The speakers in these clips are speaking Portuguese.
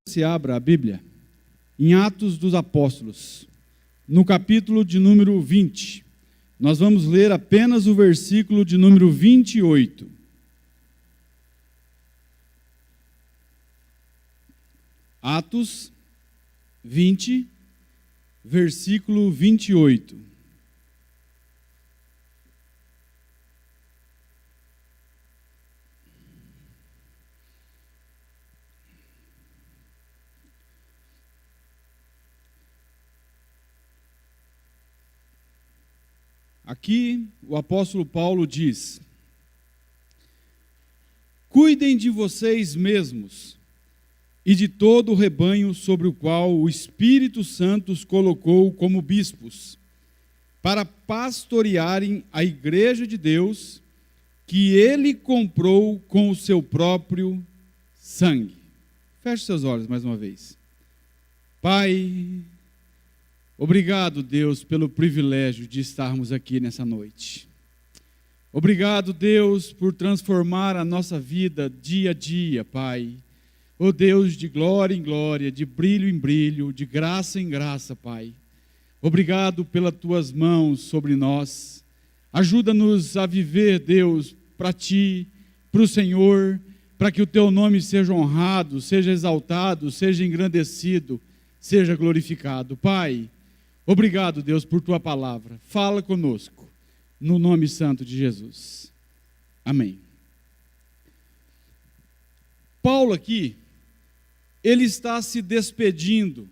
Se abra a Bíblia em Atos dos Apóstolos, no capítulo de número 20. Nós vamos ler apenas o versículo de número 28. Atos 20, versículo 28. Aqui o apóstolo Paulo diz: cuidem de vocês mesmos e de todo o rebanho sobre o qual o Espírito Santo os colocou como bispos, para pastorearem a igreja de Deus, que ele comprou com o seu próprio sangue. Feche seus olhos mais uma vez. Pai, obrigado, Deus, pelo privilégio de estarmos aqui nessa noite. Obrigado, Deus, por transformar a nossa vida dia a dia, Pai. Ó Deus, de glória em glória, de brilho em brilho, de graça em graça, Pai. Obrigado pelas tuas mãos sobre nós. Ajuda-nos a viver, Deus, para ti, para o Senhor, para que o teu nome seja honrado, seja exaltado, seja engrandecido, seja glorificado. Pai, obrigado, Deus, por tua palavra. Fala conosco, no nome santo de Jesus. Amém. Paulo aqui, ele está se despedindo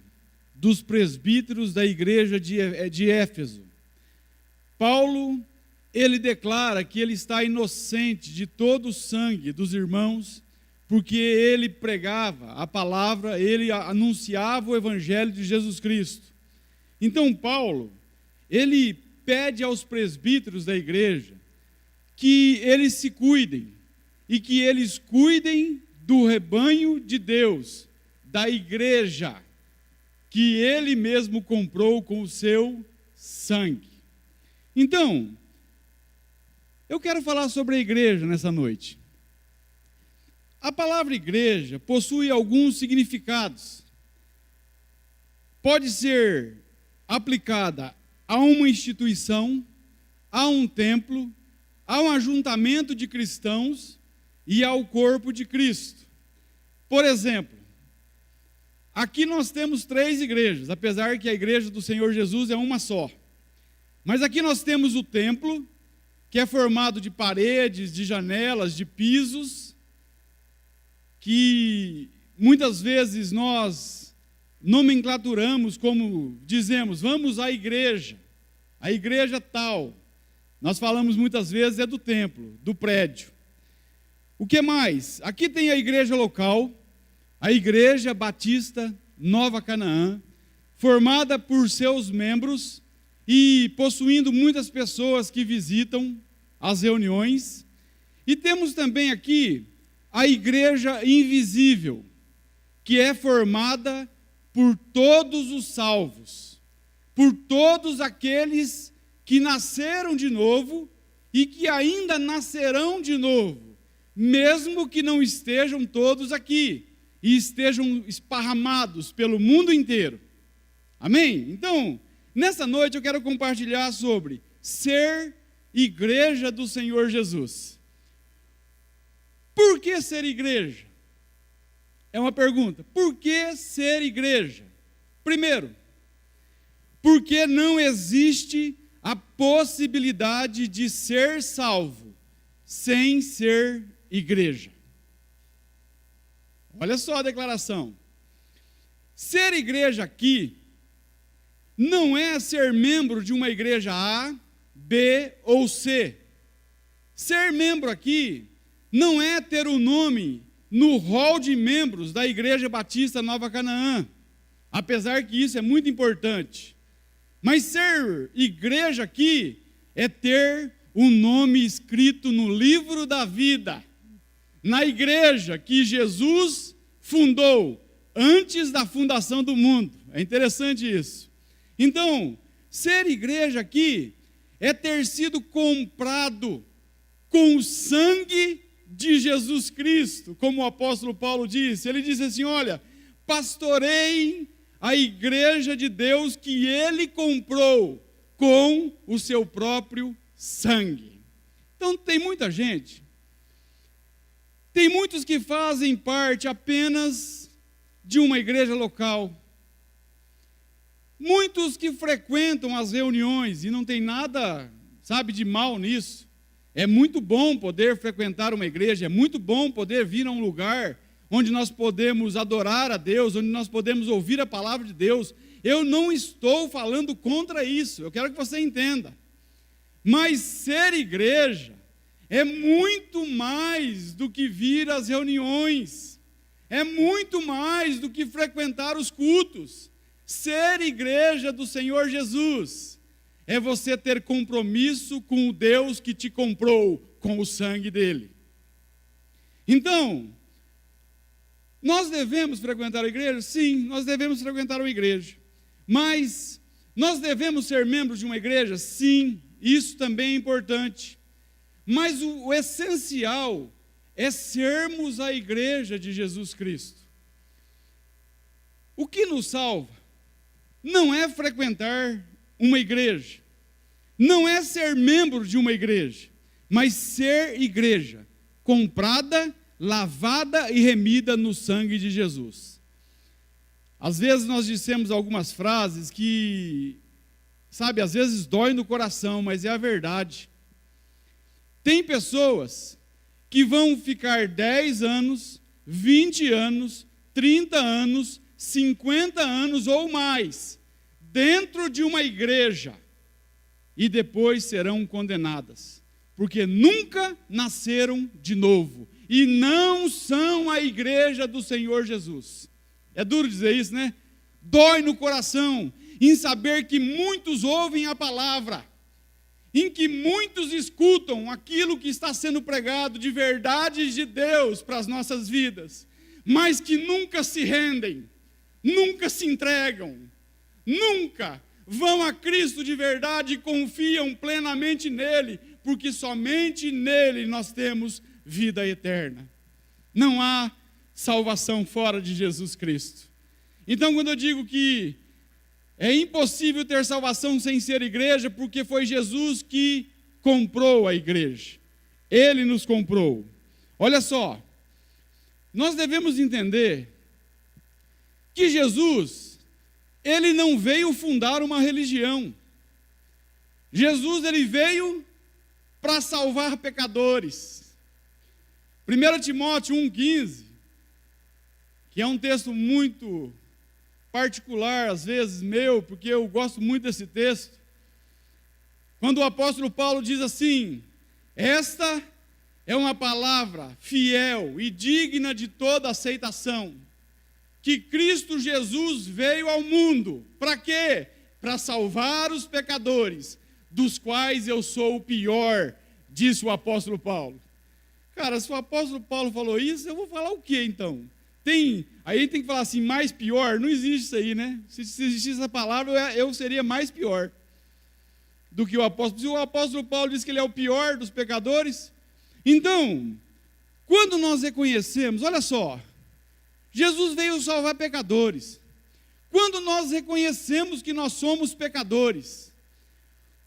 dos presbíteros da igreja de Éfeso. Paulo, ele declara que ele está inocente de todo o sangue dos irmãos, porque ele pregava a palavra, ele anunciava o evangelho de Jesus Cristo. Então Paulo, ele pede aos presbíteros da igreja que eles se cuidem, e que eles cuidem do rebanho de Deus, da igreja, que ele mesmo comprou com o seu sangue. Então, eu quero falar sobre a igreja nessa noite. A palavra igreja possui alguns significados. Pode ser aplicada a uma instituição, a um templo, a um ajuntamento de cristãos e ao corpo de Cristo. Por exemplo, aqui nós temos 3 igrejas, apesar que a igreja do Senhor Jesus é uma só. Mas aqui nós temos o templo, que é formado de paredes, de janelas, de pisos, que muitas vezes nós nomenclaturamos como dizemos, vamos à igreja, a igreja tal. Nós falamos muitas vezes é do templo, do prédio. O que mais? Aqui tem a igreja local, a Igreja Batista Nova Canaã, formada por seus membros e possuindo muitas pessoas que visitam as reuniões. E temos também aqui a Igreja Invisível, que é formada por todos os salvos, por todos aqueles que nasceram de novo e que ainda nascerão de novo, mesmo que não estejam todos aqui e estejam esparramados pelo mundo inteiro. Amém? Então, nessa noite eu quero compartilhar sobre ser igreja do Senhor Jesus. Por que ser igreja? É uma pergunta. Por que ser igreja? Primeiro, porque não existe a possibilidade de ser salvo sem ser igreja. Olha só a declaração. Ser igreja aqui não é ser membro de uma igreja A, B ou C. Ser membro aqui não é ter o nome no rol de membros da Igreja Batista Nova Canaã, apesar que isso é muito importante. Mas ser igreja aqui é ter um nome escrito no livro da vida, na igreja que Jesus fundou antes da fundação do mundo. É interessante isso. Então, ser igreja aqui é ter sido comprado com o sangue de Jesus Cristo, como o apóstolo Paulo disse. Ele disse assim, olha, pastoreiem a igreja de Deus que Ele comprou com o seu próprio sangue. Então tem muita gente, tem muitos que fazem parte apenas de uma igreja local, muitos que frequentam as reuniões e não tem nada, de mal nisso. É muito bom poder frequentar uma igreja, é muito bom poder vir a um lugar onde nós podemos adorar a Deus, onde nós podemos ouvir a palavra de Deus. Eu não estou falando contra isso, eu quero que você entenda. Mas ser igreja é muito mais do que vir às reuniões, é muito mais do que frequentar os cultos. Ser igreja do Senhor Jesus é você ter compromisso com o Deus que te comprou com o sangue dele. Então, nós devemos frequentar a igreja? Sim, nós devemos frequentar uma igreja. Mas nós devemos ser membros de uma igreja? Sim, isso também é importante. Mas o essencial é sermos a igreja de Jesus Cristo. O que nos salva não é frequentar uma igreja, não é ser membro de uma igreja, mas ser igreja, comprada, lavada e remida no sangue de Jesus. Às vezes nós dissemos algumas frases que, às vezes dói no coração, mas é a verdade. Tem pessoas que vão ficar 10 anos, 20 anos, 30 anos, 50 anos ou mais dentro de uma igreja e depois serão condenadas, porque nunca nasceram de novo e não são a igreja do Senhor Jesus. É duro dizer isso, né? Dói no coração em saber que muitos ouvem a palavra, em que muitos escutam aquilo que está sendo pregado de verdades de Deus para as nossas vidas, mas que nunca se rendem, nunca se entregam, nunca vão a Cristo de verdade e confiam plenamente nele, porque somente nele nós temos vida eterna. Não há salvação fora de Jesus Cristo. Então, quando eu digo que é impossível ter salvação sem ser igreja, porque foi Jesus que comprou a igreja. Ele nos comprou. Olha só, nós devemos entender que Jesus, ele não veio fundar uma religião. Jesus, ele veio para salvar pecadores. 1 Timóteo 1,15, que é um texto muito particular, às vezes, meu, porque eu gosto muito desse texto. Quando o apóstolo Paulo diz assim: esta é uma palavra fiel e digna de toda aceitação, que Cristo Jesus veio ao mundo, para quê? Para salvar os pecadores, dos quais eu sou o pior, disse o apóstolo Paulo. Cara, se o apóstolo Paulo falou isso, eu vou falar o quê então? Aí tem que falar assim, mais pior? Não existe isso aí, né? Se existisse essa palavra, eu seria mais pior do que o apóstolo. Se o apóstolo Paulo diz que ele é o pior dos pecadores, então, quando nós reconhecemos, olha só, Jesus veio salvar pecadores. Quando nós reconhecemos que nós somos pecadores,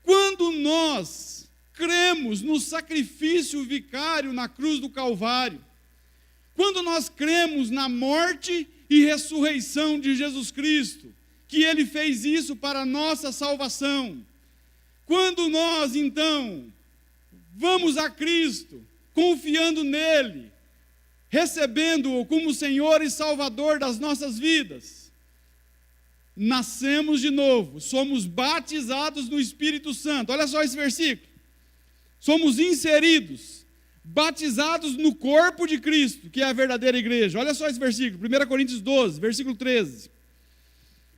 quando nós cremos no sacrifício vicário na cruz do Calvário, quando nós cremos na morte e ressurreição de Jesus Cristo, que Ele fez isso para a nossa salvação, quando nós, então, vamos a Cristo, confiando nele, recebendo-o como Senhor e Salvador das nossas vidas, nascemos de novo, somos batizados no Espírito Santo. Olha só esse versículo. Somos inseridos, batizados no corpo de Cristo, que é a verdadeira igreja. Olha só esse versículo, 1 Coríntios 12, versículo 13.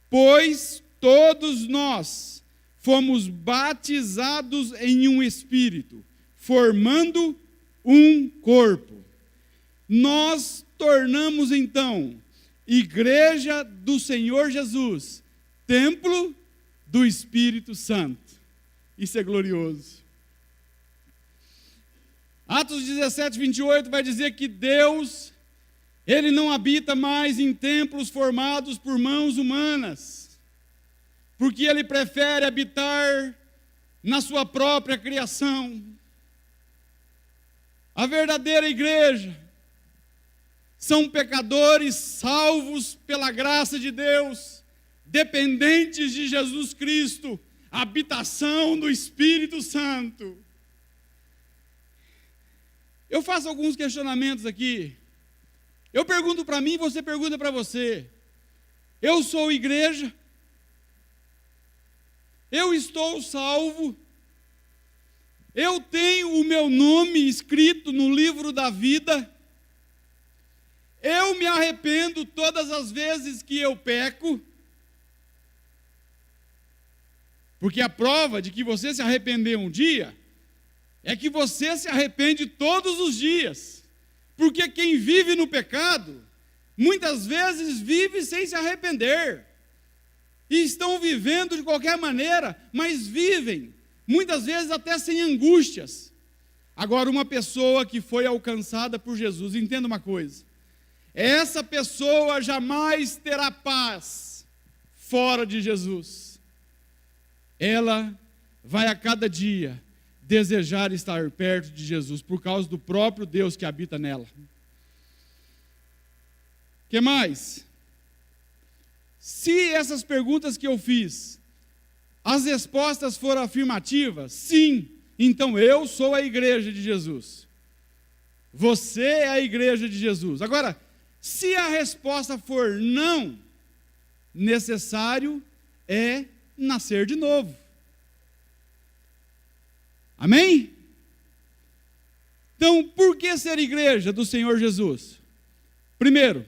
Pois todos nós fomos batizados em um Espírito, formando um corpo. Nós tornamos então igreja do Senhor Jesus, templo do Espírito Santo. Isso é glorioso. Atos 17, 28 vai dizer que Deus Ele não habita mais em templos formados por mãos humanas, porque ele prefere habitar na sua própria criação. A verdadeira igreja são pecadores salvos pela graça de Deus, dependentes de Jesus Cristo, habitação do Espírito Santo. Eu faço alguns questionamentos aqui. Eu pergunto para mim, você pergunta para você. Eu sou igreja? Eu estou salvo? Eu tenho o meu nome escrito no livro da vida? Eu me arrependo todas as vezes que eu peco? Porque a prova de que você se arrependeu um dia é que você se arrepende todos os dias. Porque quem vive no pecado, muitas vezes vive sem se arrepender. E estão vivendo de qualquer maneira, mas vivem, muitas vezes até sem angústias. Agora, uma pessoa que foi alcançada por Jesus, entenda uma coisa: essa pessoa jamais terá paz fora de Jesus. Ela vai a cada dia desejar estar perto de Jesus, por causa do próprio Deus que habita nela. O que mais? Se essas perguntas que eu fiz, as respostas foram afirmativas, sim, então eu sou a igreja de Jesus. Você é a igreja de Jesus. Agora, se a resposta for não, necessário é nascer de novo. Amém? Então, por que ser igreja do Senhor Jesus? Primeiro,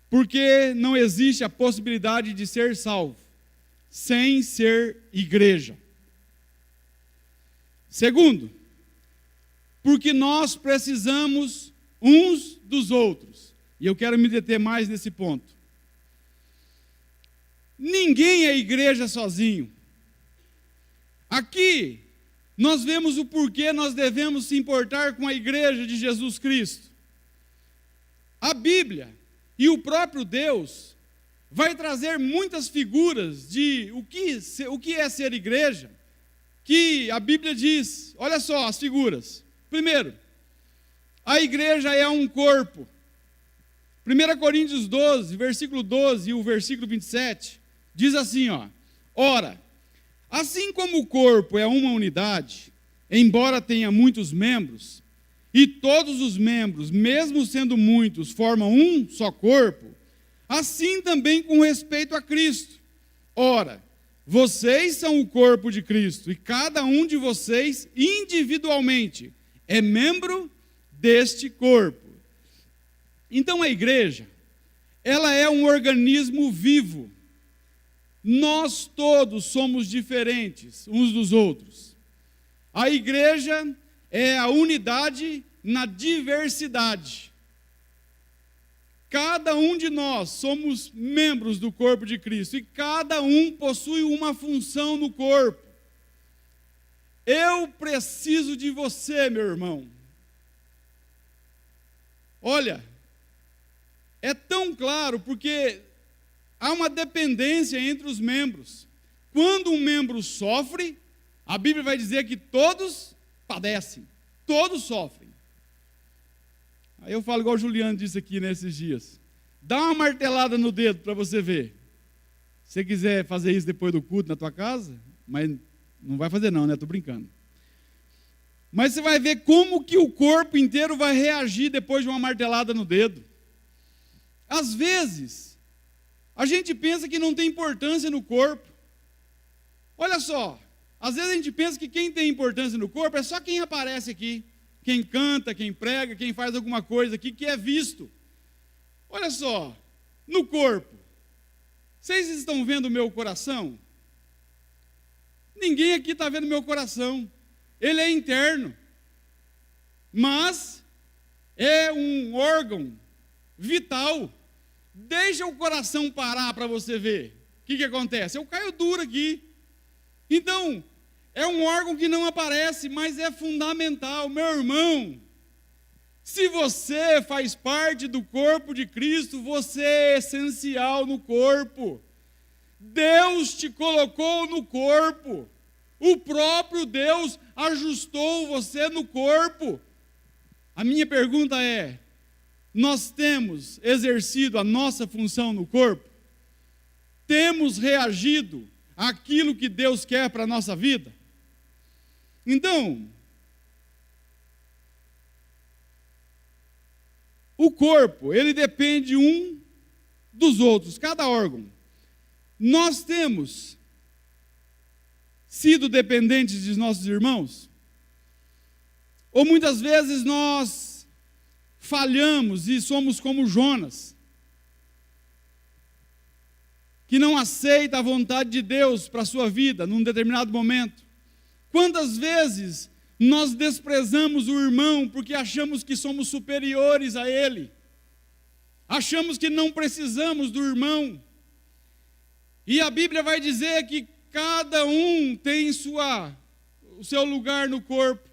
porque não existe a possibilidade de ser salvo sem ser igreja. Segundo, porque nós precisamos uns dos outros. E eu quero me deter mais nesse ponto. Ninguém é igreja sozinho. Aqui, nós vemos o porquê nós devemos se importar com a igreja de Jesus Cristo. A Bíblia e o próprio Deus vai trazer muitas figuras de o que é ser igreja, que a Bíblia diz. Olha só as figuras. Primeiro, a igreja é um corpo. 1 Coríntios 12, versículo 12 e o versículo 27, diz assim, ora, assim como o corpo é uma unidade, embora tenha muitos membros, e todos os membros, mesmo sendo muitos, formam um só corpo, assim também com respeito a Cristo. Ora, vocês são o corpo de Cristo, e cada um de vocês, individualmente, é membro deste corpo. Então a igreja, ela é um organismo vivo. Nós todos somos diferentes uns dos outros. A igreja é a unidade na diversidade. Cada um de nós somos membros do corpo de Cristo e cada um possui uma função no corpo. Eu preciso de você, meu irmão. Olha, é tão claro porque há uma dependência entre os membros. Quando um membro sofre, a Bíblia vai dizer que todos padecem, todos sofrem. Aí eu falo igual o Juliano disse aqui nesses dias. Dá uma martelada no dedo para você ver. Se você quiser fazer isso depois do culto na tua casa, mas não vai fazer não, né? Estou brincando. Mas você vai ver como que o corpo inteiro vai reagir depois de uma martelada no dedo. Às vezes, a gente pensa que não tem importância no corpo. Olha só, às vezes a gente pensa que quem tem importância no corpo é só quem aparece aqui. Quem canta, quem prega, quem faz alguma coisa aqui que é visto. Olha só, no corpo. Vocês estão vendo o meu coração? Ninguém aqui está vendo o meu coração. Ele é interno. Mas é um órgão vital. Deixa o coração parar para você ver. O que acontece? Eu caio duro aqui. Então, é um órgão que não aparece, mas é fundamental. Meu irmão, Se você faz parte do corpo de Cristo, você é essencial no corpo. Deus te colocou no corpo. O próprio Deus ajustou você no corpo. A minha pergunta é: nós temos exercido a nossa função no corpo? Temos reagido àquilo que Deus quer para a nossa vida? Então, o corpo, ele depende um dos outros, cada órgão. Nós temos sido dependentes de nossos irmãos? Ou muitas vezes nós falhamos e somos como Jonas, que não aceita a vontade de Deus para a sua vida num determinado momento? Quantas vezes nós desprezamos o irmão porque achamos que somos superiores a ele? Achamos que não precisamos do irmão. E a Bíblia vai dizer que cada um tem o seu lugar no corpo.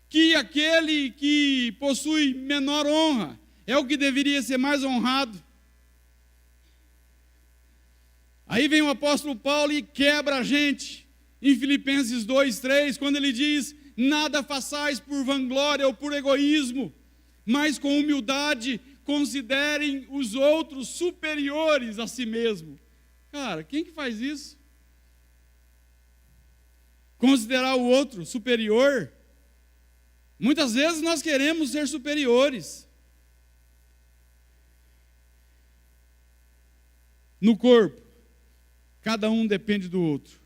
Que aquele que possui menor honra é o que deveria ser mais honrado. Aí vem o apóstolo Paulo e quebra a gente, em Filipenses 2:3, quando ele diz: nada façais por vanglória ou por egoísmo, mas com humildade considerem os outros superiores a si mesmo. Cara, quem que faz isso? Considerar o outro superior? Muitas vezes nós queremos ser superiores. No corpo, cada um depende do outro.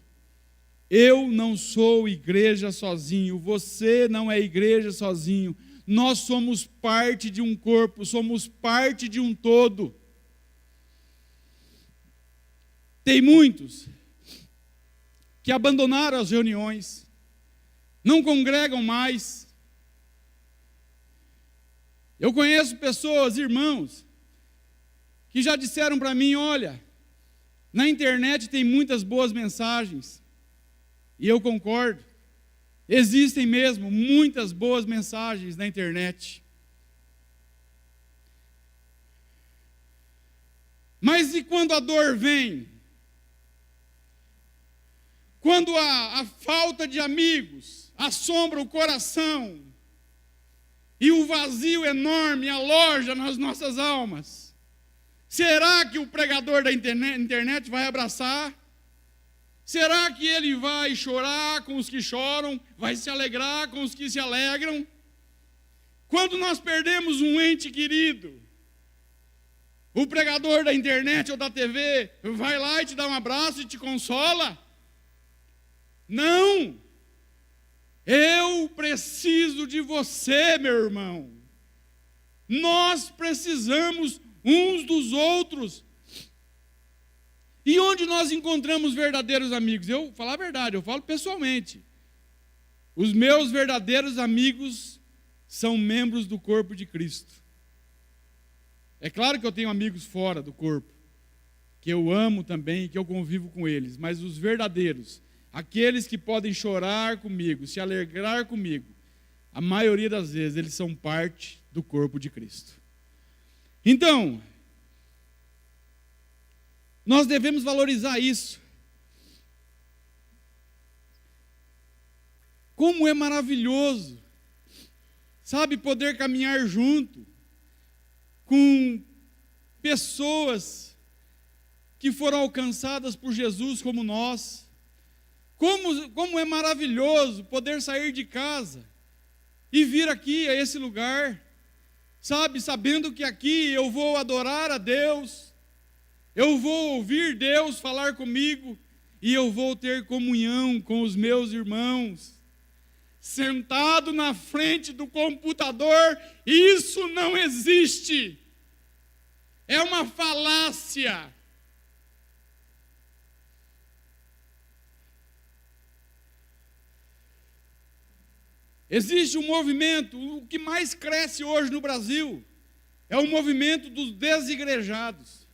Eu não sou igreja sozinho, você não é igreja sozinho. Nós somos parte de um corpo, somos parte de um todo. Tem muitos que abandonaram as reuniões, não congregam mais. Eu conheço pessoas, irmãos, que já disseram para mim: olha, na internet tem muitas boas mensagens, e eu concordo, existem mesmo muitas boas mensagens na internet. Mas e quando a dor vem? Quando a falta de amigos assombra o coração e o vazio enorme aloja nas nossas almas, será que o pregador da internet vai abraçar? Será que ele vai chorar com os que choram, vai se alegrar com os que se alegram? Quando nós perdemos um ente querido, o pregador da internet ou da TV vai lá e te dá um abraço e te consola? Não! Eu preciso de você, meu irmão. Nós precisamos uns dos outros. E onde nós encontramos verdadeiros amigos? Eu falo a verdade, eu falo pessoalmente. Os meus verdadeiros amigos são membros do corpo de Cristo. É claro que eu tenho amigos fora do corpo, que eu amo também, que eu convivo com eles, mas os verdadeiros, aqueles que podem chorar comigo, se alegrar comigo, a maioria das vezes eles são parte do corpo de Cristo. Então, nós devemos valorizar isso. Como é maravilhoso, sabe, poder caminhar junto com pessoas que foram alcançadas por Jesus como nós. Como é maravilhoso poder sair de casa e vir aqui a esse lugar, sabe, sabendo que aqui eu vou adorar a Deus, eu vou ouvir Deus falar comigo e eu vou ter comunhão com os meus irmãos. Sentado na frente do computador, isso não existe. É uma falácia. Existe um movimento, o que mais cresce hoje no Brasil, é o movimento dos desigrejados.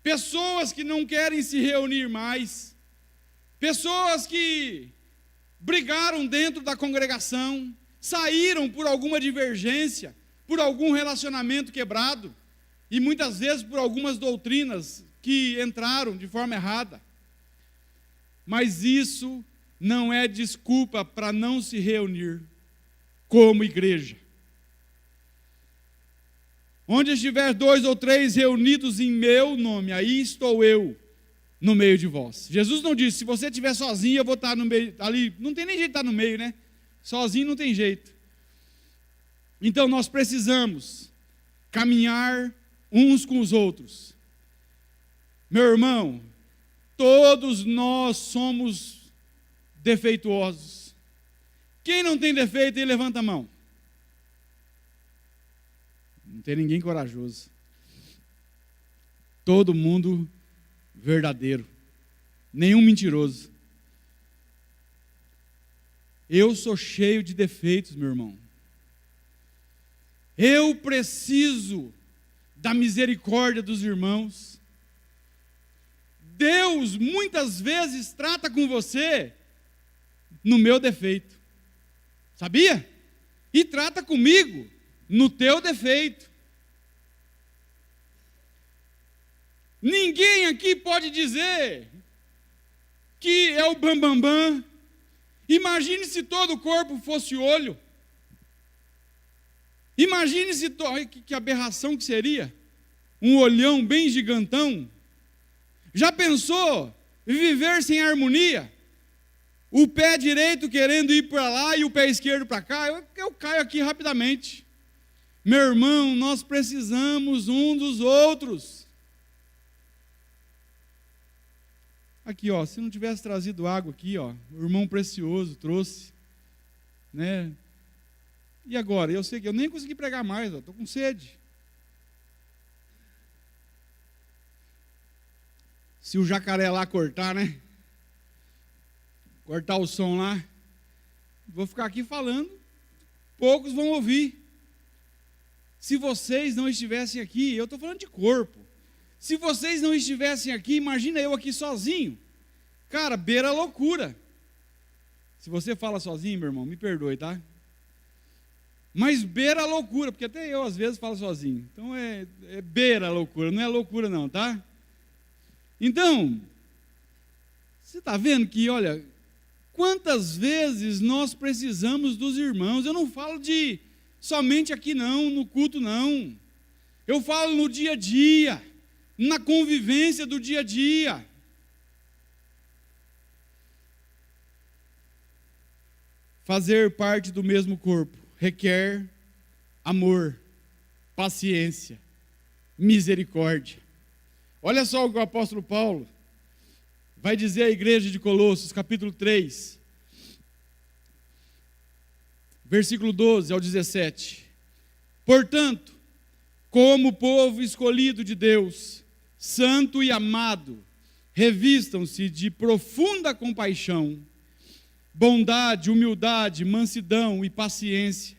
Pessoas que não querem se reunir mais, pessoas que brigaram dentro da congregação, saíram por alguma divergência, por algum relacionamento quebrado, e muitas vezes por algumas doutrinas que entraram de forma errada. Mas isso não é desculpa para não se reunir como igreja. Onde estiver 2 ou 3 reunidos em meu nome, aí estou eu no meio de vós. Jesus não disse, se você estiver sozinho, eu vou estar no meio, ali, não tem nem jeito de estar no meio, né? Sozinho não tem jeito. Então nós precisamos caminhar uns com os outros. Meu irmão, todos nós somos defeituosos. Quem não tem defeito, ele levanta a mão. Não tem ninguém corajoso. Todo mundo verdadeiro. Nenhum mentiroso. Eu sou cheio de defeitos, meu irmão. Eu preciso da misericórdia dos irmãos. Deus muitas vezes trata com você no meu defeito. Sabia? E trata comigo no teu defeito. Ninguém aqui pode dizer que é o bambambam. Bam, bam. Imagine se todo o corpo fosse olho. Imagine se que aberração que seria. Um olhão bem gigantão. Já pensou viver sem harmonia? O pé direito querendo ir para lá e o pé esquerdo para cá? Eu caio aqui rapidamente. Meu irmão, nós precisamos um dos outros. Aqui, ó, se não tivesse trazido água aqui, ó, o irmão precioso trouxe, né? E agora? Eu sei que eu nem consegui pregar mais, ó, estou com sede. Se o jacaré lá cortar, né? Cortar o som lá, vou ficar aqui falando, poucos vão ouvir. Se vocês não estivessem aqui, eu estou falando de corpo. Se vocês não estivessem aqui, imagina eu aqui sozinho. Cara, beira a loucura. Se você fala sozinho, meu irmão, me perdoe, tá? Mas beira a loucura, porque até eu às vezes falo sozinho. Então é beira a loucura, não é loucura não, tá? Então, você está vendo que, olha, quantas vezes nós precisamos dos irmãos? Eu não falo de somente aqui não, no culto não. Eu falo no dia a dia, na convivência do dia a dia. Fazer parte do mesmo corpo requer amor, paciência, misericórdia. Olha só o que o apóstolo Paulo vai dizer à igreja de Colossos, capítulo 3, versículo 12 ao 17. Portanto, como povo escolhido de Deus, santo e amado, revistam-se de profunda compaixão, bondade, humildade, mansidão e paciência.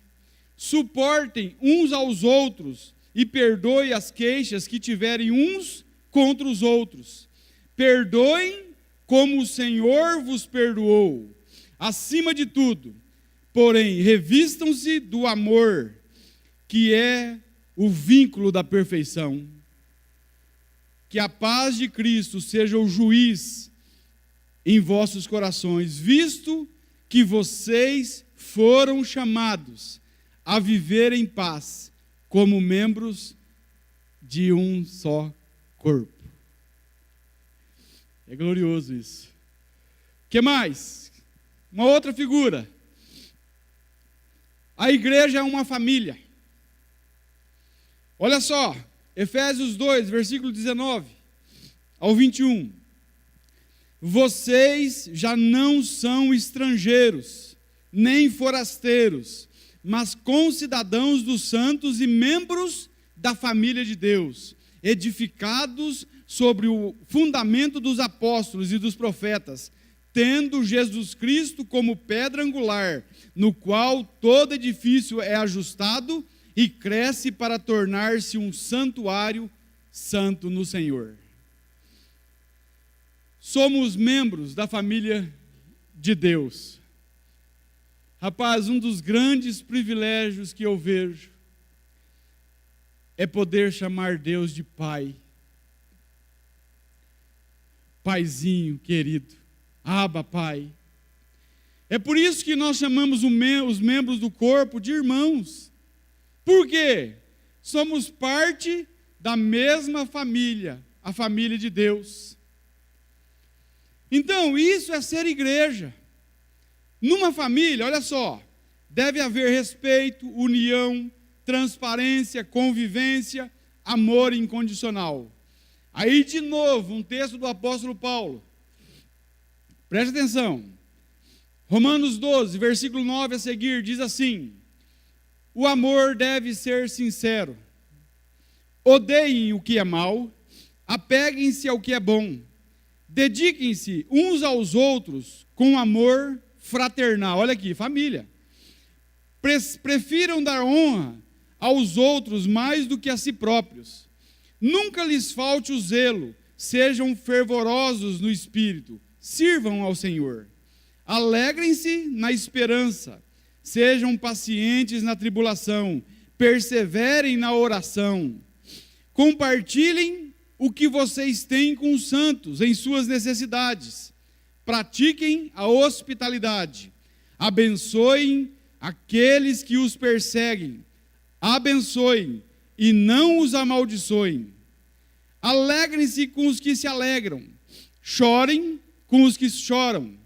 Suportem uns aos outros e perdoem as queixas que tiverem uns contra os outros. Perdoem como o Senhor vos perdoou. Acima de tudo, porém, revistam-se do amor, que é o vínculo da perfeição. Que a paz de Cristo seja o juiz em vossos corações, visto que vocês foram chamados a viver em paz, como membros de um só corpo. É glorioso isso. O que mais? Uma outra figura. A igreja é uma família. Olha só, Efésios 2, versículo 19 ao 21. Vocês já não são estrangeiros, nem forasteiros, mas concidadãos dos santos e membros da família de Deus, edificados sobre o fundamento dos apóstolos e dos profetas, tendo Jesus Cristo como pedra angular, no qual todo edifício é ajustado e cresce para tornar-se um santuário santo no Senhor. Somos membros da família de Deus. Rapaz, um dos grandes privilégios que eu vejo é poder chamar Deus de Pai. Paizinho querido, Abba, Pai. É por isso que nós chamamos os membros do corpo de irmãos. Por quê? Somos parte da mesma família, a família de Deus. Então, isso é ser igreja. Numa família, olha só, deve haver respeito, união, transparência, convivência, amor incondicional. Aí, de novo, um texto do apóstolo Paulo. Preste atenção. Romanos 12, versículo 9 a seguir, diz assim: o amor deve ser sincero. Odeiem o que é mal, apeguem-se ao que é bom. Dediquem-se uns aos outros com amor fraternal. Olha aqui, família. Prefiram dar honra aos outros mais do que a si próprios. Nunca lhes falte o zelo, sejam fervorosos no espírito, sirvam ao Senhor. Alegrem-se na esperança, sejam pacientes na tribulação, perseverem na oração. Compartilhem o que vocês têm com os santos em suas necessidades. Pratiquem a hospitalidade. Abençoem aqueles que os perseguem. Abençoem e não os amaldiçoem. Alegrem-se com os que se alegram. Chorem com os que choram.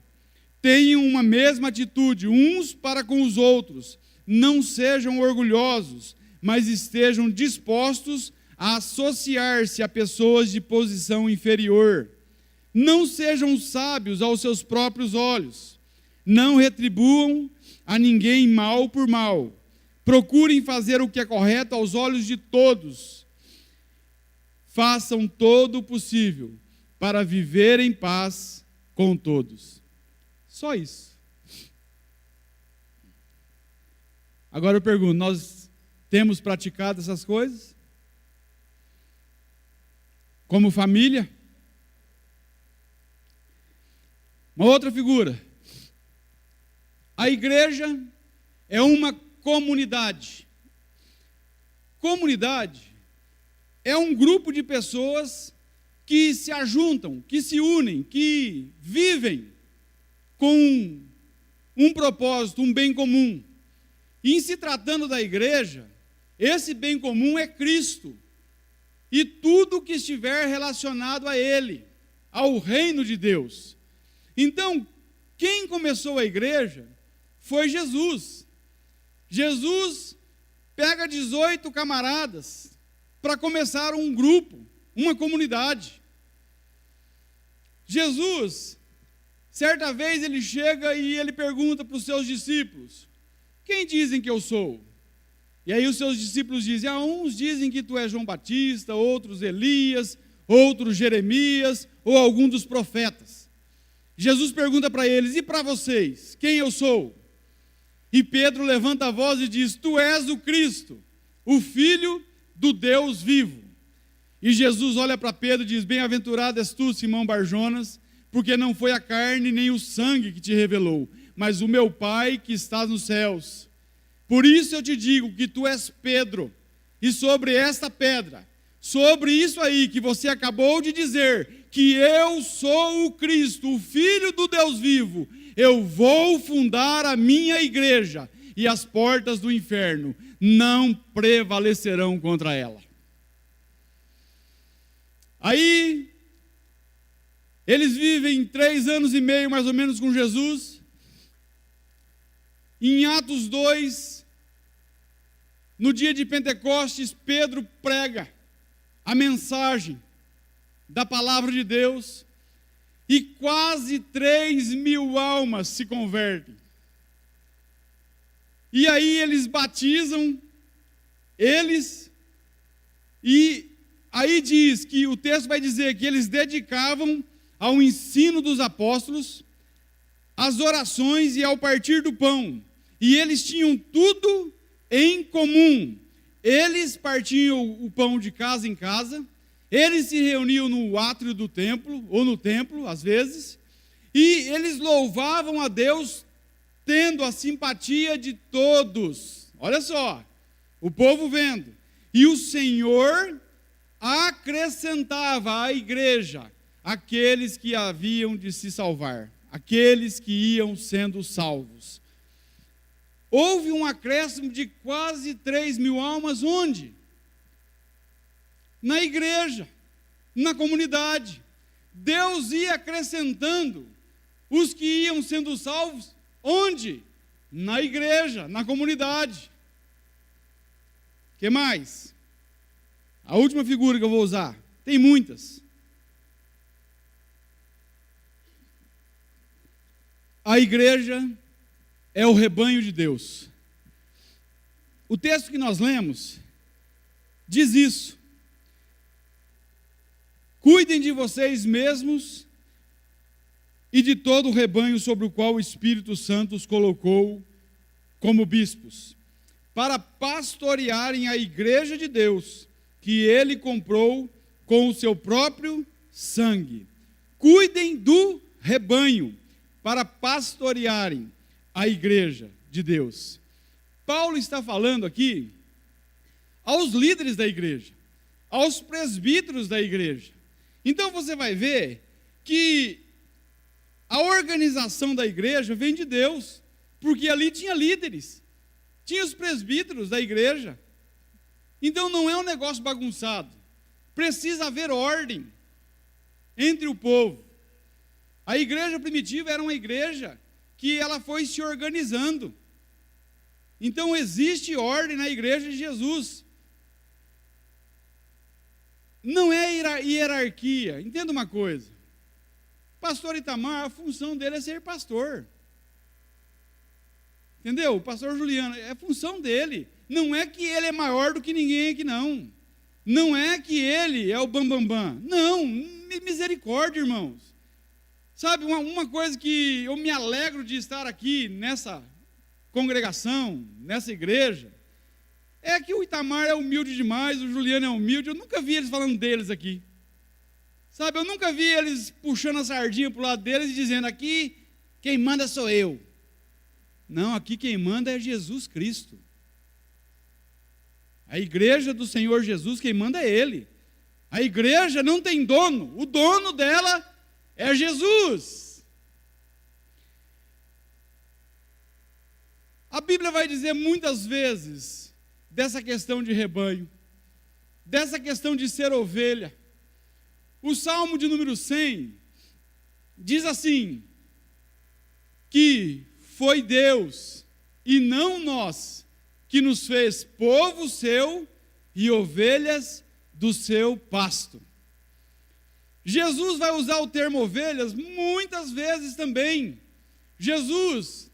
Tenham uma mesma atitude uns para com os outros. Não sejam orgulhosos, mas estejam dispostos a associar-se a pessoas de posição inferior. Não sejam sábios aos seus próprios olhos. Não retribuam a ninguém mal por mal. Procurem fazer o que é correto aos olhos de todos. Façam todo o possível para viver em paz com todos. Só isso. Agora eu pergunto, nós temos praticado essas coisas? Como família? Uma outra figura. A igreja é uma comunidade. Comunidade é um grupo de pessoas que se ajuntam, que se unem, que vivem com um propósito, um bem comum. E em se tratando da igreja, esse bem comum é Cristo. E tudo que estiver relacionado a Ele, ao reino de Deus. Então, quem começou a igreja foi Jesus. Jesus pega 18 camaradas para começar um grupo, uma comunidade. Jesus, certa vez ele chega e ele pergunta para os seus discípulos: quem dizem que eu sou? E aí os seus discípulos dizem: uns dizem que tu és João Batista, outros Elias, outros Jeremias, ou algum dos profetas. Jesus pergunta para eles: e para vocês, quem eu sou? E Pedro levanta a voz e diz: tu és o Cristo, o Filho do Deus vivo. E Jesus olha para Pedro e diz: bem-aventurado és tu, Simão Barjonas, porque não foi a carne nem o sangue que te revelou, mas o meu Pai que está nos céus. Por isso eu te digo que tu és Pedro, e sobre esta pedra, sobre isso aí que você acabou de dizer, que eu sou o Cristo, o Filho do Deus vivo, eu vou fundar a minha igreja, e as portas do inferno não prevalecerão contra ela. Aí, eles vivem 3 anos e meio mais ou menos com Jesus. Em Atos 2, no dia de Pentecostes, Pedro prega a mensagem da palavra de Deus e quase 3.000 almas se convertem. E aí eles batizam eles, e aí diz que o texto vai dizer que eles dedicavam ao ensino dos apóstolos, às orações e ao partir do pão. E eles tinham tudo em comum. Eles partiam o pão de casa em casa, eles se reuniam no átrio do templo, ou no templo, às vezes, e eles louvavam a Deus tendo a simpatia de todos. Olha só, o povo vendo. E o Senhor acrescentava à igreja aqueles que haviam de se salvar, aqueles que iam sendo salvos. Houve um acréscimo de quase 3.000 almas, onde? Na igreja, na comunidade. Deus ia acrescentando os que iam sendo salvos, onde? Na igreja, na comunidade. O que mais? A última figura que eu vou usar, tem muitas. A igreja é o rebanho de Deus. O texto que nós lemos diz isso. Cuidem de vocês mesmos e de todo o rebanho sobre o qual o Espírito Santo os colocou como bispos, para pastorearem a igreja de Deus, que ele comprou com o seu próprio sangue. Cuidem do rebanho, para pastorearem a igreja de Deus. Paulo está falando aqui aos líderes da igreja, aos presbíteros da igreja. Então você vai ver que a organização da igreja vem de Deus, porque ali tinha líderes, tinha os presbíteros da igreja. Então não é um negócio bagunçado, precisa haver ordem entre o povo. A igreja primitiva era uma igreja que ela foi se organizando. Então existe ordem na igreja de Jesus. Não é hierarquia. Entenda uma coisa. Pastor Itamar, a função dele é ser pastor. Entendeu? O pastor Juliano, é função dele. Não é que ele é maior do que ninguém aqui, não. Não é que ele é o bambambam. Não, misericórdia, irmãos. Sabe, uma coisa que eu me alegro de estar aqui nessa congregação, nessa igreja, é que o Itamar é humilde demais, o Juliano é humilde. Eu nunca vi eles falando deles aqui. Sabe, eu nunca vi eles puxando a sardinha para o lado deles e dizendo, aqui quem manda sou eu. Não, aqui quem manda é Jesus Cristo. A igreja do Senhor Jesus, quem manda é Ele. A igreja não tem dono, o dono dela é Jesus. A Bíblia vai dizer muitas vezes dessa questão de rebanho, dessa questão de ser ovelha. O Salmo de número 100 diz assim, que foi Deus e não nós que nos fez povo seu e ovelhas do seu pasto. Jesus vai usar o termo ovelhas muitas vezes também. Jesus,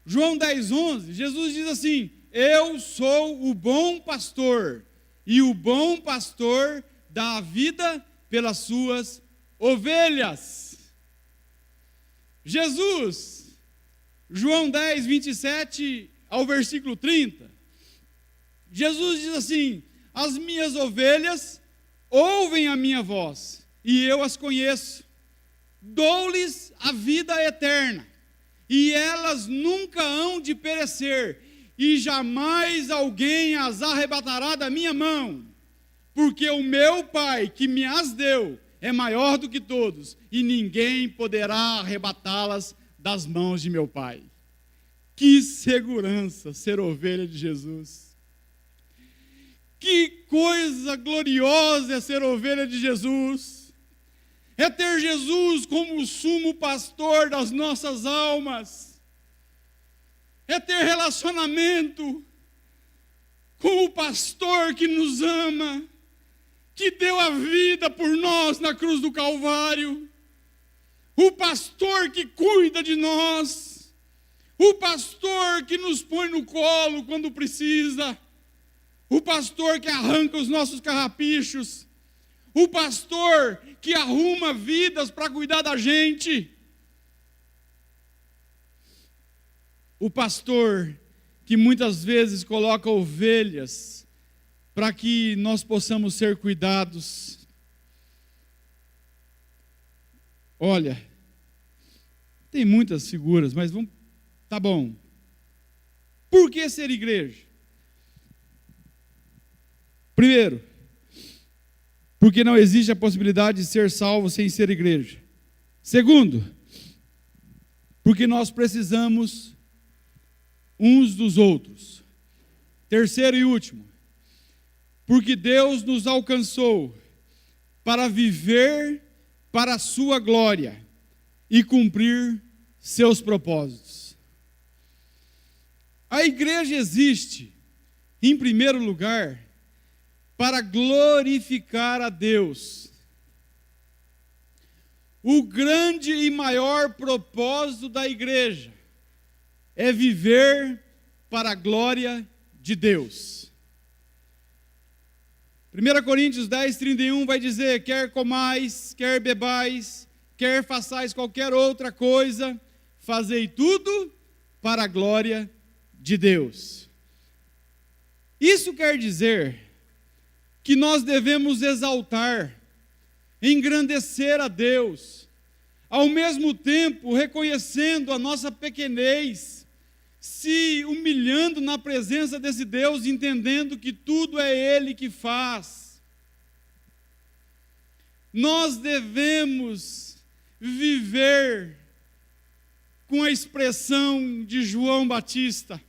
João 10:11, Jesus diz assim, eu sou o bom pastor, e o bom pastor dá a vida pelas suas ovelhas. Jesus, João 10, 27 ao versículo 30, Jesus diz assim, as minhas ovelhas ouvem a minha voz, e eu as conheço, dou-lhes a vida eterna, e elas nunca hão de perecer, e jamais alguém as arrebatará da minha mão, porque o meu Pai que me as deu é maior do que todos, e ninguém poderá arrebatá-las das mãos de meu Pai. Que segurança ser ovelha de Jesus. Que coisa gloriosa é ser ovelha de Jesus. É ter Jesus como o sumo pastor das nossas almas. É ter relacionamento com o pastor que nos ama, que deu a vida por nós na cruz do Calvário. O pastor que cuida de nós. O pastor que nos põe no colo quando precisa. O pastor que arranca os nossos carrapichos. O pastor que arruma vidas para cuidar da gente. O pastor que muitas vezes coloca ovelhas para que nós possamos ser cuidados. Olha, tem muitas figuras, mas vamos, tá bom, Por que ser igreja? Primeiro, porque não existe a possibilidade de ser salvo sem ser igreja. Segundo, porque nós precisamos uns dos outros. Terceiro e último, porque Deus nos alcançou para viver para a sua glória e cumprir seus propósitos. A igreja existe, em primeiro lugar, para glorificar a Deus. O grande e maior propósito da igreja é viver para a glória de Deus. 1 Coríntios 10, 31 vai dizer: quer comais, quer bebais, quer façais qualquer outra coisa, fazei tudo para a glória de Deus. Isso quer dizer que nós devemos exaltar, engrandecer a Deus, ao mesmo tempo reconhecendo a nossa pequenez, se humilhando na presença desse Deus, entendendo que tudo é Ele que faz. Nós devemos viver com a expressão de João Batista,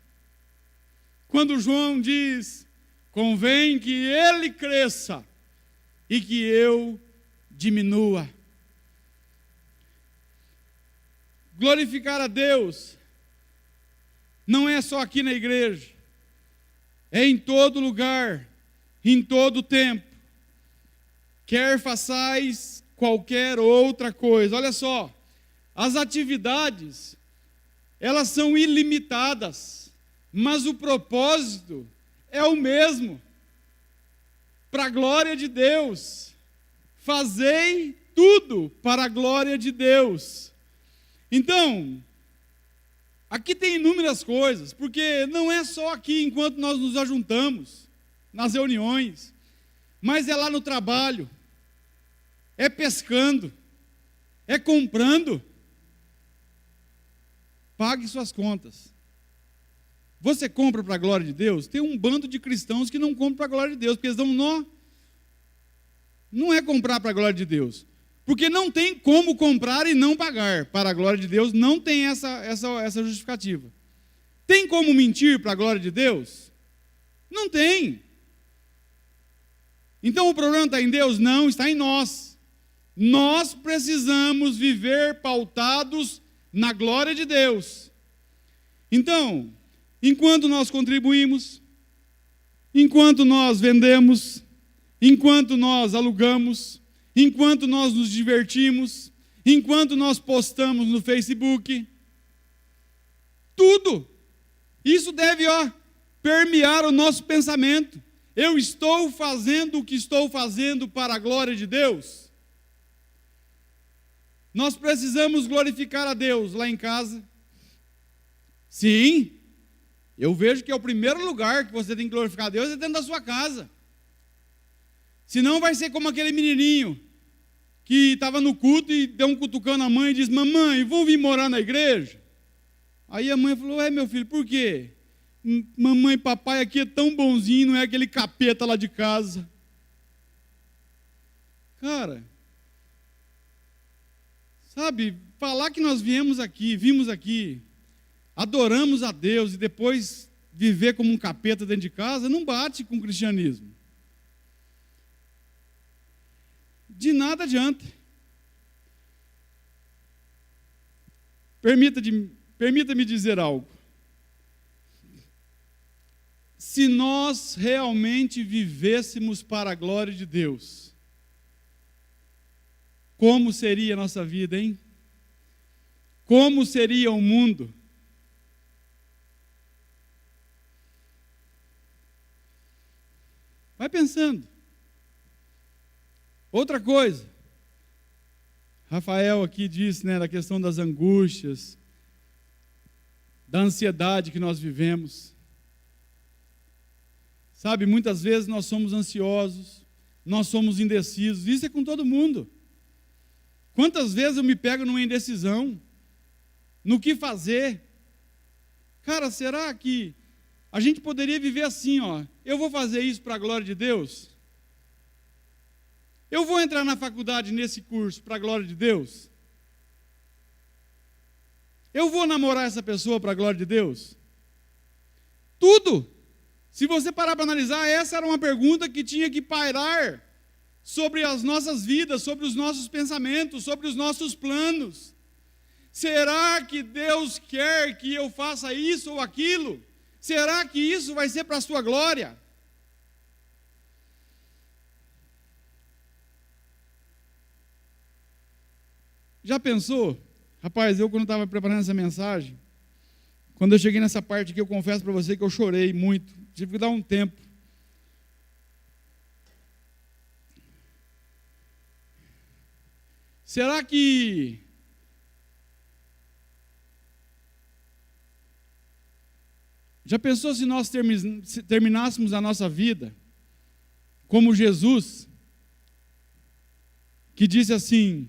quando João diz: convém que ele cresça e que eu diminua. Glorificar a Deus não é só aqui na igreja, é em todo lugar, em todo tempo. Quer façais qualquer outra coisa. Olha só, as atividades, elas são ilimitadas, mas o propósito é o mesmo, para a glória de Deus. Fazei tudo para a glória de Deus. Então, aqui tem inúmeras coisas, porque não é só aqui enquanto nós nos ajuntamos, nas reuniões, mas é lá no trabalho, é pescando, é comprando. Pague suas contas. Você compra para a glória de Deus? Tem um bando de cristãos que não compram para a glória de Deus, porque eles dão um nó. Não é comprar para a glória de Deus, porque não tem como comprar e não pagar para a glória de Deus, não tem essa justificativa. Tem como mentir para a glória de Deus? Não tem. Então o problema está em Deus? Não, está em nós. Nós precisamos viver pautados na glória de Deus. Então, enquanto nós contribuímos, enquanto nós vendemos, enquanto nós alugamos, enquanto nós nos divertimos, enquanto nós postamos no Facebook, tudo, isso deve permear o nosso pensamento. Eu estou fazendo o que estou fazendo para a glória de Deus? Nós precisamos glorificar a Deus lá em casa. Sim, eu vejo que é o primeiro lugar que você tem que glorificar a Deus é dentro da sua casa. Senão vai ser como aquele menininho que estava no culto e deu um cutucão na mãe e disse: mamãe, vou vir morar na igreja? Aí a mãe falou: meu filho, por quê? Mamãe, papai aqui é tão bonzinho, não é aquele capeta lá de casa. Cara, sabe, falar que nós vimos aqui, adoramos a Deus e depois viver como um capeta dentro de casa, não bate com o cristianismo. De nada adianta. Permita-me dizer algo. Se nós realmente vivêssemos para a glória de Deus, como seria a nossa vida, hein? Como seria o mundo? Vai pensando. Outra coisa, Rafael aqui disse, da questão das angústias, da ansiedade que nós vivemos. Sabe, muitas vezes nós somos ansiosos, nós somos indecisos, isso é com todo mundo. Quantas vezes eu me pego numa indecisão, no que fazer? Cara, será que A gente poderia viver assim, ó. Eu vou fazer isso para a glória de Deus? Eu vou entrar na faculdade nesse curso para a glória de Deus? Eu vou namorar essa pessoa para a glória de Deus? Tudo. Se você parar para analisar, essa era uma pergunta que tinha que pairar sobre as nossas vidas, sobre os nossos pensamentos, sobre os nossos planos. Será que Deus quer que eu faça isso ou aquilo? Será que isso vai ser para a sua glória? Já pensou? Rapaz, eu quando estava preparando essa mensagem, quando eu cheguei nessa parte aqui, eu confesso para você que eu chorei muito. Tive que dar um tempo. Será que já pensou se nós terminássemos a nossa vida como Jesus, que disse assim,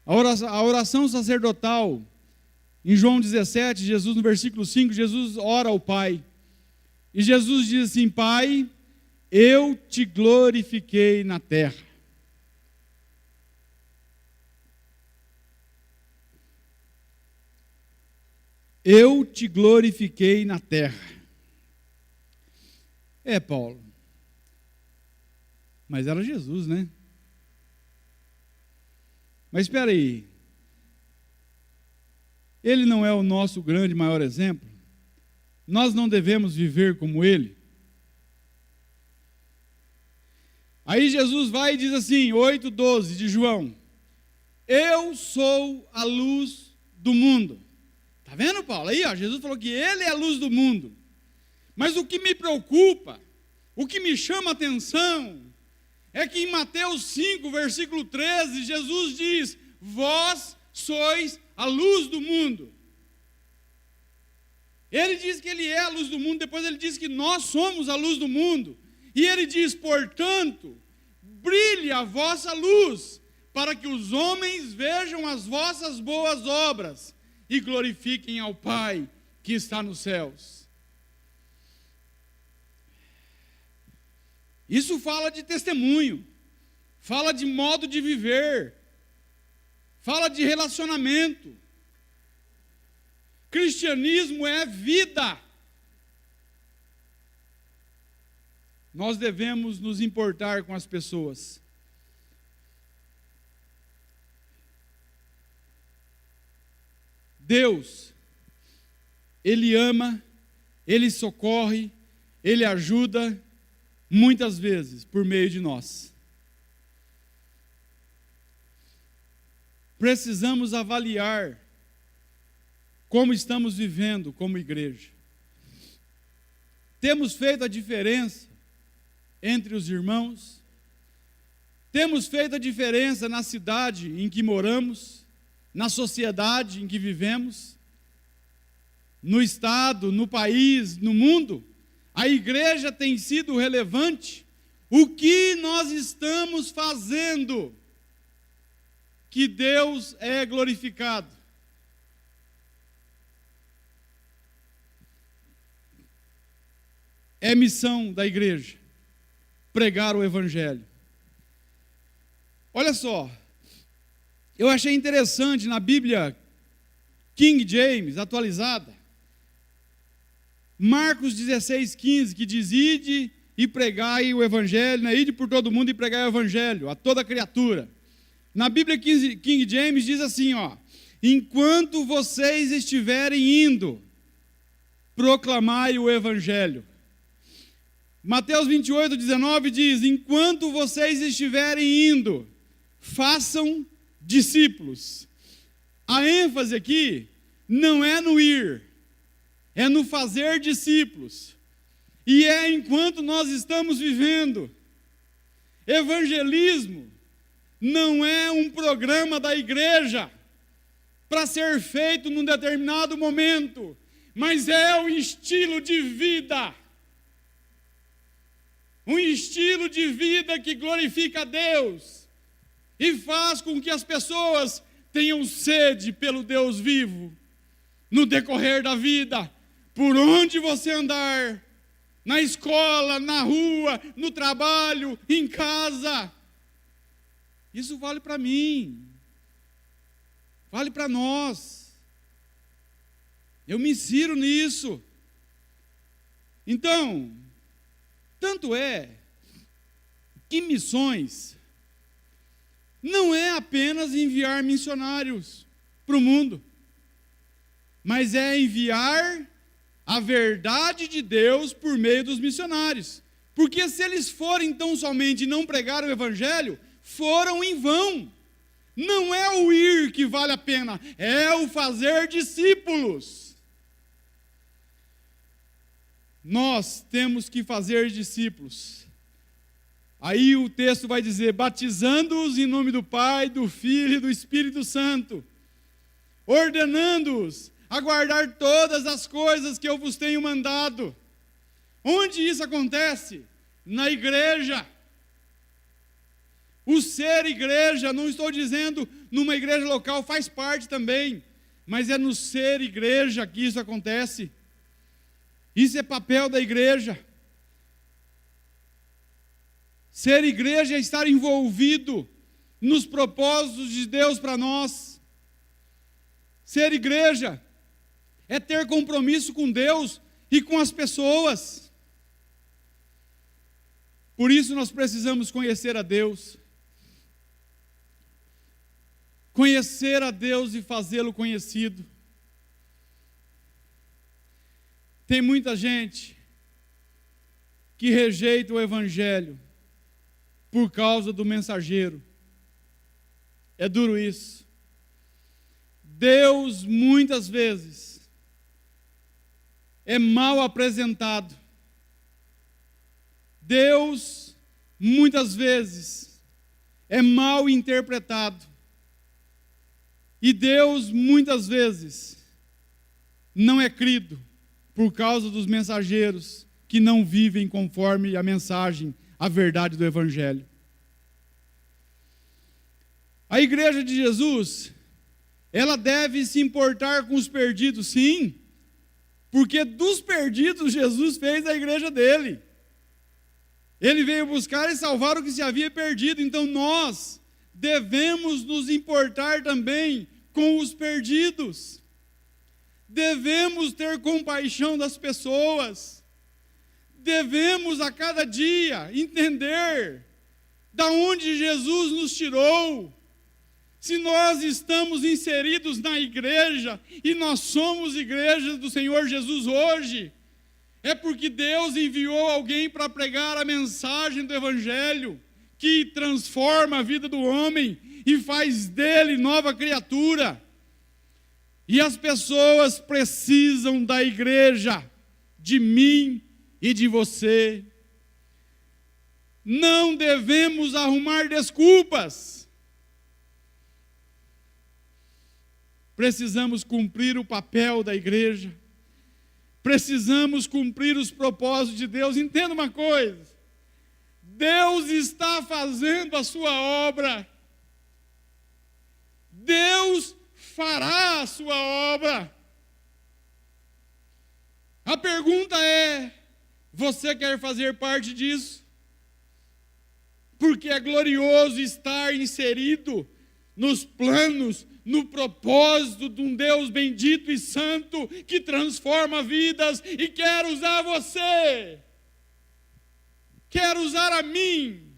a oração sacerdotal, em João 17, Jesus no versículo 5, Jesus ora ao Pai, e Jesus diz assim, Pai, eu te glorifiquei na terra. Eu te glorifiquei na terra. Paulo, mas era Jesus, né? Mas espera aí, ele não é o nosso grande, maior exemplo? Nós não devemos viver como ele? Aí Jesus vai e diz assim, 8:12 de João, eu sou a luz do mundo. Está vendo, Paulo? Aí, ó, Jesus falou que ele é a luz do mundo. Mas o que me preocupa, o que me chama a atenção, é que em Mateus 5, versículo 13, Jesus diz, vós sois a luz do mundo. Ele diz que ele é a luz do mundo, depois ele diz que nós somos a luz do mundo. E ele diz, portanto, brilhe a vossa luz, para que os homens vejam as vossas boas obras e glorifiquem ao Pai que está nos céus. Isso fala de testemunho, fala de modo de viver, fala de relacionamento. Cristianismo é vida. Nós devemos nos importar com as pessoas. Deus, Ele ama, Ele socorre, Ele ajuda, muitas vezes por meio de nós. Precisamos avaliar como estamos vivendo como igreja. Temos feito a diferença entre os irmãos? Temos feito a diferença na cidade em que moramos, na sociedade em que vivemos, no estado, no país, no mundo? A igreja tem sido relevante? O que nós estamos fazendo que Deus é glorificado? É missão da igreja pregar o evangelho. Olha só, eu achei interessante na Bíblia King James, atualizada, Marcos 16:15, que diz, ide e pregai o evangelho, né? Ide por todo mundo e pregai o evangelho a toda criatura. Na Bíblia King James diz assim, ó, enquanto vocês estiverem indo, proclamai o evangelho. Mateus 28:19 diz, enquanto vocês estiverem indo, façam discípulos. A ênfase aqui não é no ir, é no fazer discípulos. E é enquanto nós estamos vivendo. Evangelismo não é um programa da igreja para ser feito num determinado momento, mas é um estilo de vida. Um estilo de vida que glorifica a Deus e faz com que as pessoas tenham sede pelo Deus vivo no decorrer da vida, por onde você andar, na escola, na rua, no trabalho, em casa. Isso vale para mim, vale para nós. Eu me insiro nisso. Então, tanto é que missões não é apenas enviar missionários para o mundo, mas é enviar a verdade de Deus por meio dos missionários. Porque se eles forem tão somente e não pregar o evangelho, foram em vão. Não é o ir que vale a pena, é o fazer discípulos. Nós temos que fazer discípulos. Aí o texto vai dizer, batizando-os em nome do Pai, do Filho e do Espírito Santo, ordenando-os a guardar todas as coisas que eu vos tenho mandado. Onde isso acontece? Na igreja. O ser igreja, não estou dizendo numa igreja local, faz parte também, mas é no ser igreja que isso acontece. Isso é papel da igreja. Ser igreja é estar envolvido nos propósitos de Deus para nós. Ser igreja é ter compromisso com Deus e com as pessoas. Por isso nós precisamos conhecer a Deus. Conhecer a Deus e fazê-lo conhecido. Tem muita gente que rejeita o evangelho por causa do mensageiro. É duro isso. Deus muitas vezes é mal apresentado. Deus muitas vezes é mal interpretado. E Deus muitas vezes não é crido por causa dos mensageiros que não vivem conforme a mensagem, a verdade do evangelho. A igreja de Jesus, ela deve se importar com os perdidos, sim, porque dos perdidos Jesus fez a igreja dele. Ele veio buscar e salvar o que se havia perdido. Então nós devemos nos importar também com os perdidos. Devemos ter compaixão das pessoas. Devemos a cada dia entender da onde Jesus nos tirou. Se nós estamos inseridos na igreja, e nós somos igreja do Senhor Jesus hoje, é porque Deus enviou alguém para pregar a mensagem do Evangelho, que transforma a vida do homem e faz dele nova criatura. E as pessoas precisam da igreja, de mim e de você. Não devemos arrumar desculpas. Precisamos cumprir o papel da igreja. Precisamos cumprir os propósitos de Deus. Entenda uma coisa: Deus está fazendo a sua obra. Deus fará a sua obra. A pergunta é: você quer fazer parte disso? Porque é glorioso estar inserido nos planos, no propósito de um Deus bendito e santo, que transforma vidas e quer usar você, quer usar a mim,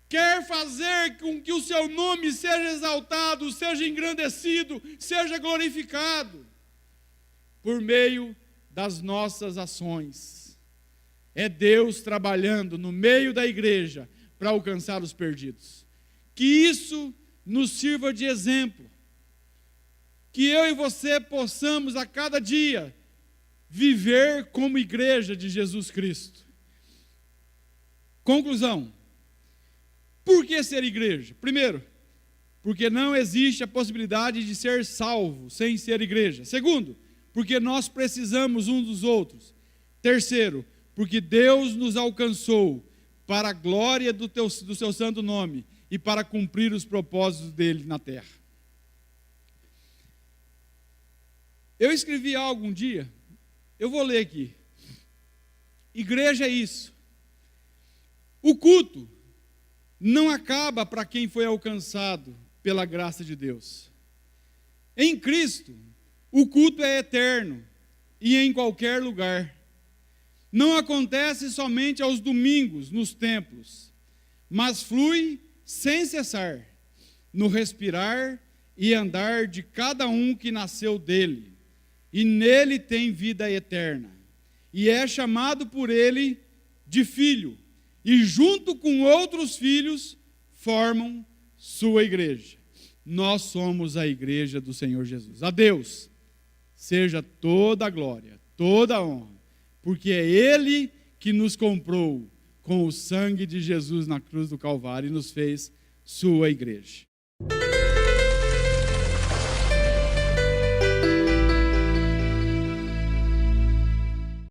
quer fazer com que o seu nome seja exaltado, seja engrandecido, seja glorificado, por meio das nossas ações. É Deus trabalhando no meio da igreja para alcançar os perdidos. Que isso nos sirva de exemplo, que eu e você possamos a cada dia viver como igreja de Jesus Cristo. Conclusão: por que ser igreja? Primeiro, porque não existe a possibilidade de ser salvo sem ser igreja. Segundo, porque nós precisamos uns dos outros. Terceiro, porque Deus nos alcançou para a glória do seu santo nome e para cumprir os propósitos dele na terra. Eu escrevi algo um dia, eu vou ler aqui. Igreja é isso. O culto não acaba para quem foi alcançado pela graça de Deus. Em Cristo, o culto é eterno e em qualquer lugar. Não acontece somente aos domingos nos templos, mas flui sem cessar no respirar e andar de cada um que nasceu dele, e nele tem vida eterna, e é chamado por ele de filho, e junto com outros filhos formam sua igreja. Nós somos a igreja do Senhor Jesus. A Deus seja toda a glória, toda a honra, porque é Ele que nos comprou com o sangue de Jesus na cruz do Calvário e nos fez sua igreja.